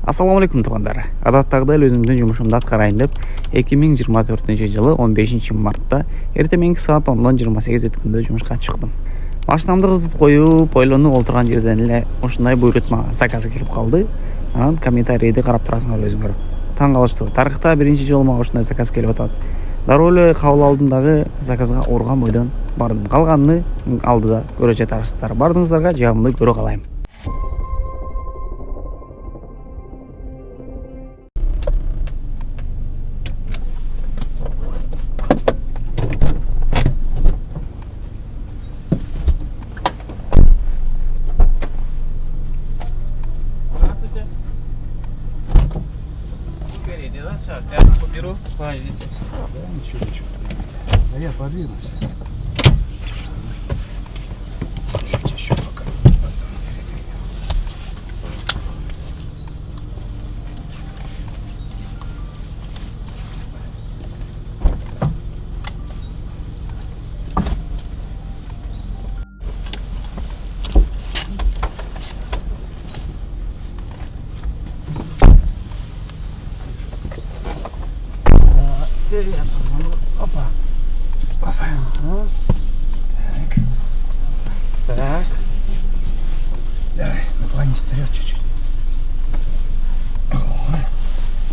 Assalamu alaikum туугандар. Адаттагыдай эле өзүмдүн жумушумду аткарайын деп 2024-жылы 15 мартта эртең мененки саат 10:28 күндө жумушка чыктым. Машинамды кыздып коюп, ойлонуп отурган жерден эле ушундай буйрутма заказы келип калды. Анан комментарийди карап турасыңар өзүңөр. Таң калыштуу. Тарыхта биринчи жолу мага ушундай заказ келип атат. Дароо эле кабыл алдым дагы заказга урган бойдон бардым. Калганын алдыда көрө жатарсыздар. Бардыгыңыздарга жабымды көрө калайм. Я беру, подождите. Ничего. Да я подвинусь. Еще пока. Опа. Ага. Так. Давай, наклонись вперед чуть-чуть.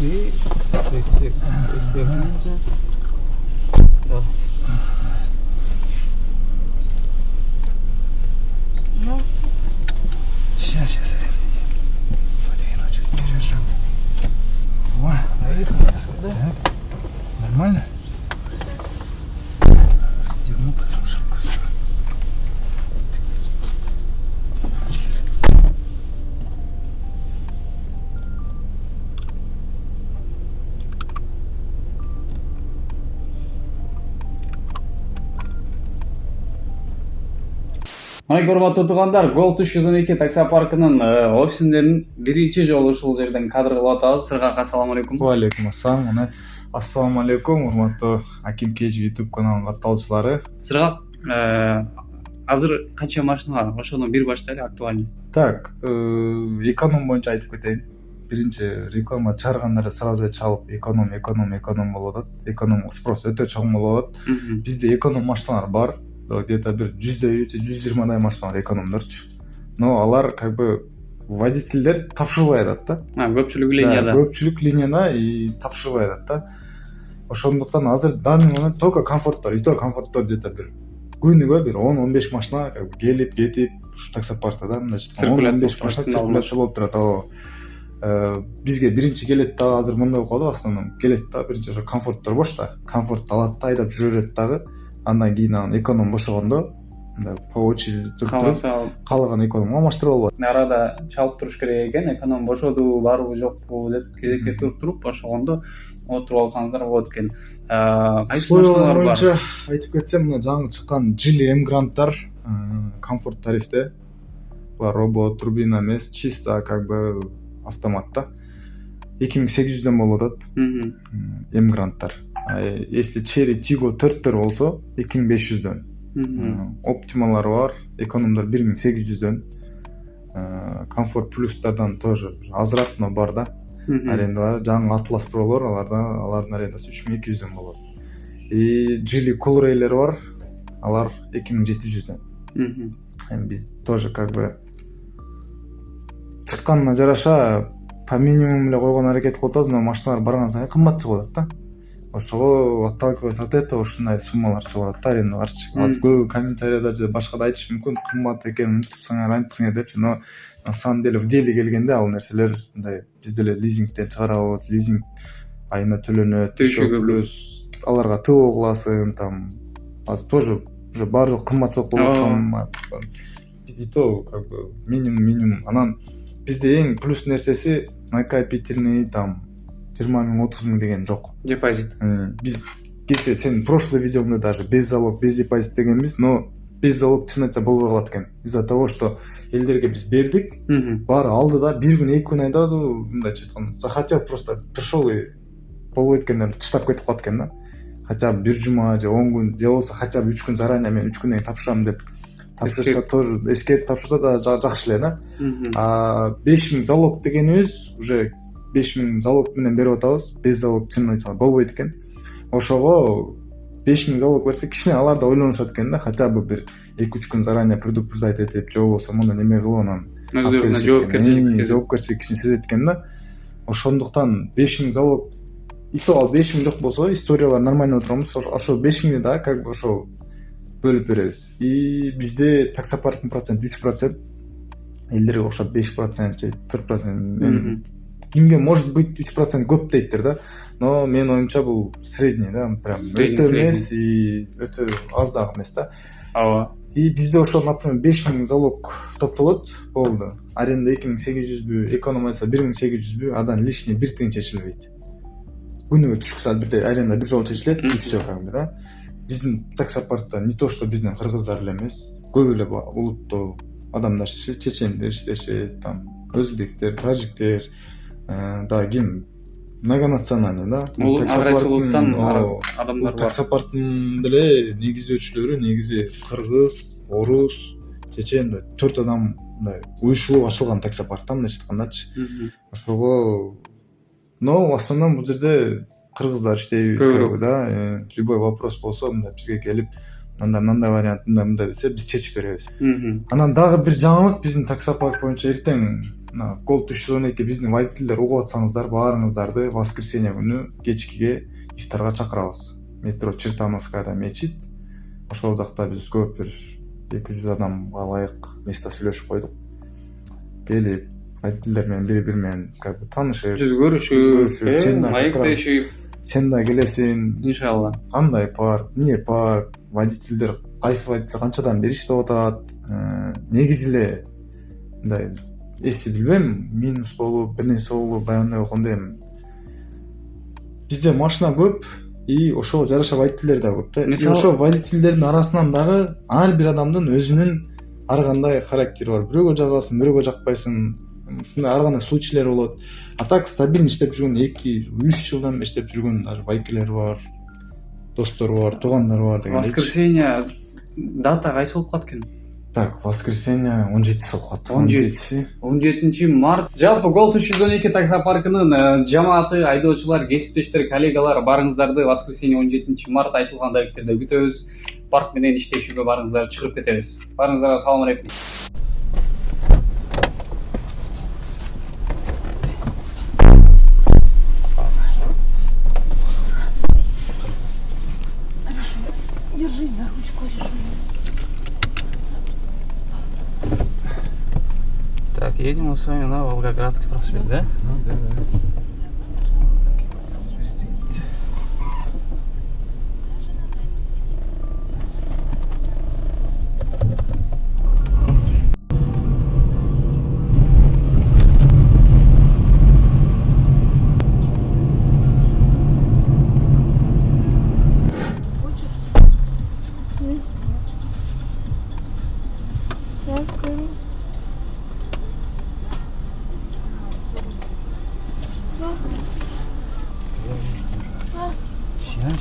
И присекнем. Ну, Сейчас. Подвину чуть вперед, чтобы. О, так. Нормально? Расстегну потом шапку. Мына урматтуу туугандар, Gold 312 такси паркынын офисинден биринчи жолу ушул жерден кадр кылып атабыз. Сыргак ассаламу алейкум. Алейкум ассалам. Мына ассаламу алейкум урматтуу Аким Кеч YouTube каналынын катталуучулары. Сыргак, азыр канча машина бар? Ошону бир баштайлы актуальный. Так, эконом боюнча айтып кетейин. Биринчи реклама чыгаргандар сразу чалып эконом болуп атат. Эконом спрос өтө чоң болуп атат. Бизде эконом машиналар бар. Где-то бир 100 же 120 машина бар экономдорчу. Но алар как бы водительдер тапшырбай атат да. Көпчүлүк линияда. Көпчүлүк линияда и тапшырбай атат да. Ошондуктан азыр данный момент только комфорттор, и то комфорттор где-то бир күнүгө бир 10-15 машина как бы келип кетип ушу таксопаркта да мындайча 10-15 машина циркуляция болуп турат. Бизге биринчи келет да, азыр мындай болуп калды, основном келет да, биринчи ошо комфорттор бош да. Комфорт алат да, айдап жүрө берет дагы. Андан кийин анан эконом бошогондо мындай по очереди туруп калган экономго алмаштырып алып. Арада чалып туруш керек экен, эконом бошоду, барбы жокпу деп кезекке туруп ошогондо отуруп алсаңыздар болот экен. Кайсы машиналар бар? Боюнча айтып кетсем, мына жаңы чыккан Geely M-Grand'дар комфорт тарифте. Булар робот, турбина эмес, чисто как бы автомат да. 2800дөн болуп атат. M-Grand'дар. Если Cherry Tiggo 4-төр болсо 2500дөн. Оптималар бар, экономдар 1800дөн. Комфорт плюстардан тоже азыраак, но бар да. Арендалар жаңы Atlas Pro'лор, алардын арендасы 3200дөн болот. И Geely Coolray'лер бар, алар 2700дөн. Эми биз тоже как бы чыкканына жараша по минимуму эле койгон аракет кылып атабыз, но машиналар барган сайын кымбат чыгып атат да. Ошого отталкиваясь от этого ушундай суммалар чыгып атат да, арендаларчы. Азыр көп комментарийда же башкада айтышы мүмкүн, кымбат экен, антипсыңар депчи, но на самом деле в деле келгенде ал нерселер мындай биз деле лизингден чыгарабыз, лизинг айына төлөнөт, плюс аларга ТО кыласың, там азыр тоже уже бар жок кымбатчылык болуп аткан. И то как бы минимум. Анан бизде эң плюс нерсеси накопительный там 20 000-30 000 деген жок. Депозит. Биз кече сен прошлый видеомда даже без залог, без депозит дегенбиз, но без залог чын айтса болбой калат экен. Из-за того, что элдерге биз бердик, баары алды да, бир күн, 2 күн айдады, мындайча айтканда, захотел просто пришел и болбой кеткендер таштап кетип калат экен да. Хотя бы 1 жума же 10 күн, же болсо хотя бы 3 күн заранее мен 3 күндөн тапшырам деп тапшырса тоже эскертип тапшырса да жакшы эле да. 5000 залог дегенибиз уже 5000 залог менен берип атабыз. Без залог чынын айтсак болбойт экен. Ошого 5000 залог берсек кичине алар да ойлонушат экен да, хотя бы бир 2-3 күн заранее предупреждать этип, же болбосо муну неме кылып анан өздөрүнө жоопкерчилик кичине сезет экен да. Ошондуктан 5000 залог итеп ал 5000 жок болсо историялар нормально отурамыз. Ошо 5000 да как бы ошо бөлүп беребиз. И бизде таксопарктын проценти 3%, элдерге окшоп 5% же 4%. Кимге может быть 3% көп дейттер да. Но менин оюмча бул средний да, прям өтө эмес и өтө аз дагы эмес да. Ооба. И бизде ошо, например, 5000 залог топтолот, болду. Аренда 2800бү, эконом айтса 1800бү, адан лишний 1 тыйын чечилбейт. Күнүгө түшкү саат 1-де аренда бир жолу чечилет, и все как бы да. Биздин таксопаркта не то что биздин кыргыздар эле эмес, көп эле улуттуу адамдар чечендер иштешет, там өзбектер, тажиктер, да ким многонациональный да. Бул агресия улуттан адамдар бар. Таксопарктын деле негиздөөчүлөрү негизи кыргыз, орус, чечен 4 адам мындай уюшулуп ачылган таксопаркта, мындайча айткандачы. Ошого но в основном бул жерде кыргыздар иштейбиз көбү да. Любой вопрос болсо мындай бизге келип, мындай вариант, мындай десе биз чечип беребиз. Анан дагы бир жаңылык биздин таксопарк боюнча эртең Gold 312 биздин водительдер угуп атсаңыздар, баарыңыздарды воскресенье күнү кечкиге ифтарга чакырабыз. Метро Чертановскаяда мечит. Ошол жакта биз көп бир 200 адамга ылайык место сүйлөшүп койдук. Келип, водительдер менен бири-бири менен как бы таанышып, жүз көрүшүп, маектешип, сен да келесиң, иншалла. Кандай парк, эмне парк, водительдер кайсы водитель канчадан бери иштеп атат, негизи эле мындай эси билбейм, минус болуп, бир нерсе болуп, баягындай болгондо эми бизде машина көп, и ошого жараша водительдер да көп да. И ошо водительдердин арасынан дагы ар бир адамдын өзүнүн ар кандай характери бар. Бирөөгө жагасың, бирөөгө жакпайсың. Ушундай ар кандай случайлар болот. А так стабильно иштеп жүргөн 2-3 жылдан иштеп жүргөн даже байкелер бар, достор бар, туугандар бар деген. Воскресенье дата кайсы болуп калат экен? Так, воскресенье 17 болуп калат. 17 март. Жалпы Gold 312 таксопаркынын жамааты, айдоочулар, кесиптештер, коллегалар, барыңыздарды воскресенье 17 март айтылган даректерде күтөбүз. Парк менен иштешүүгө барыңыздар, чыгып кетебиз. Барыңыздарга салам алейкум. Держись за ручку, решу. Так, едем мы с вами на Волгоградский проспект, да? Ну, да.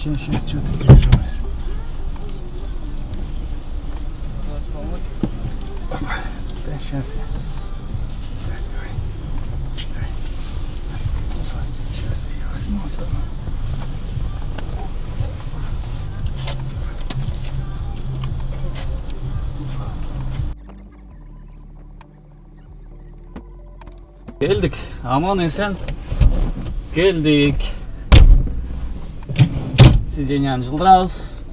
Сейчас, что ты переживаешь? Да, сейчас я. Так, давай. Сейчас я возьму вот оно. Geldik. Aman esen. Geldik. Сиденьяны жылдырабыз.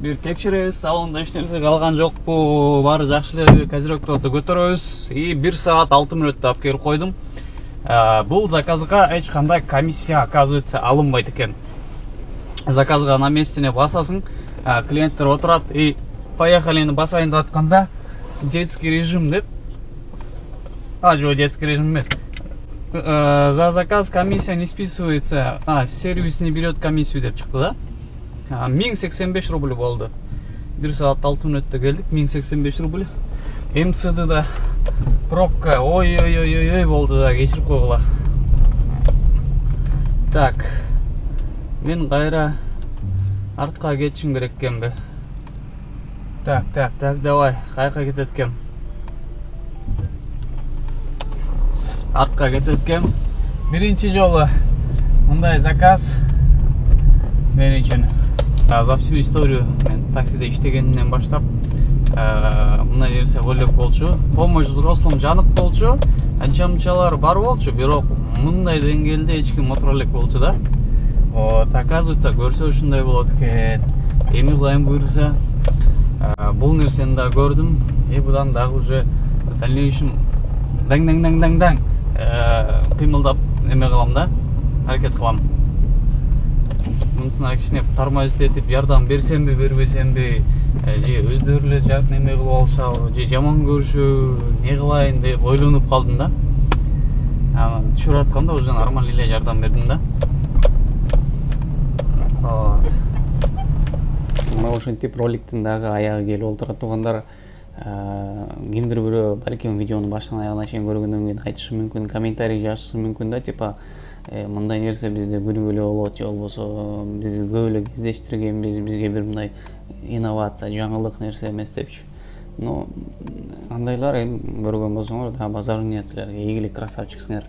Бир текшеребиз, салонда эч нерсе калган жокпу, баары жакшы эле, казирөктөрдү көтөрөбүз. И 1 саат 6 мүнөттө алып келип койдум. Бул заказга эч кандай комиссия, оказывается, алынбайт экен. Заказга на местине басасың, клиенттер отурат и поехалини басайын деп атканда детский режим деп. Жок, детский режим эмес. За заказ комиссия не списывается, сервис не берет комиссию деп чыкты да. 1085 рубль болду. 1 саат 6 мүнөттө келдик, 1085 рубль. МЦД да пробка ой болду да, кечирип койгула. Так, мен кайра артка кетишим керек экенби? Так, давай, кайка кетет экен? Артка кетет экен. Биринчи жолу мындай заказ мен үчүн. За всю историю мен таксиде иштегенден баштап мындай нерсе бөлөк болчу. Помощь взрослым жанып болчу. Анча-мынчалар бар болчу, бирок мындай деңгээлде эч ким отура элек болчу да. Вот, оказывается, көрсө ушундай болот экен. Эми кылайын буйрса, бул нерсени да көрдүм. Будан дагы уже дальнейшем даң кыймылдап эме кылам да, аракет кылам. Мунусуна кичине тормозитетип жардам берсемби, бербесемби, же өздөрү эле жак неме кылып алышабы, же жаман көрүшөбү, не кылайын деп ойлонуп калдым да. Анан түшүрүп атканда уже нормально эле жардам бердим да. Мына ошентип роликтин дагы аягы келип олтура тургандар, кимдир бирөө балким видеонун башынан аягына чейин көргөндөн кийин айтышы мүмкүн, комментарий жазышы мүмкүн да, типа мындай нерсе бизде күнүгө эле болот, же болбосо биз көп эле кездештиргенбиз, бизге бир мындай инновация, жаңылык нерсе эмес депчи. Но андайлар эми көргөн болсоңор да базар нет силерге, ийгилик, красавчиксиңер.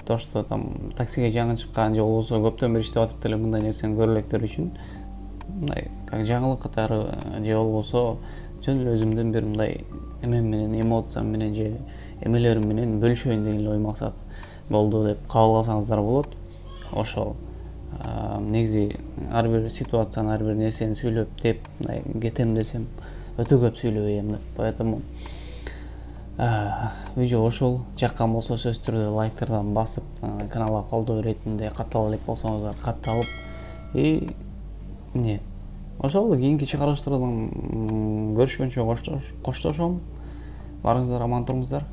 То, что там таксиге жаңы чыккан же болбосо көптөн бери иштеп атып деле мындай нерсени көрөлөктөр үчүн мындай как жаңылык катары же болбосо жөн эле өзүмдүн бир мындай эмем менен, эмоциям менен же эмелерим менен бөлүшөйүн деген эле ой максат болду деп кабыл алсаңыздар болот. Ошол негизи ар бир ситуацияны, ар бир нерсени сүйлөп деп мындай кетем десем өтө көп сүйлөбөйм деп. Поэтому видео ошол жаккан болсо сөзсүз түрдө лайктардан басып, каналга колдоо иретинде каттала элек болсоңуздар катталып, эмне ошол кийинки чыгарылыштардан көрүшкөнчө коштошом. Барыңыздар, аман туруңуздар.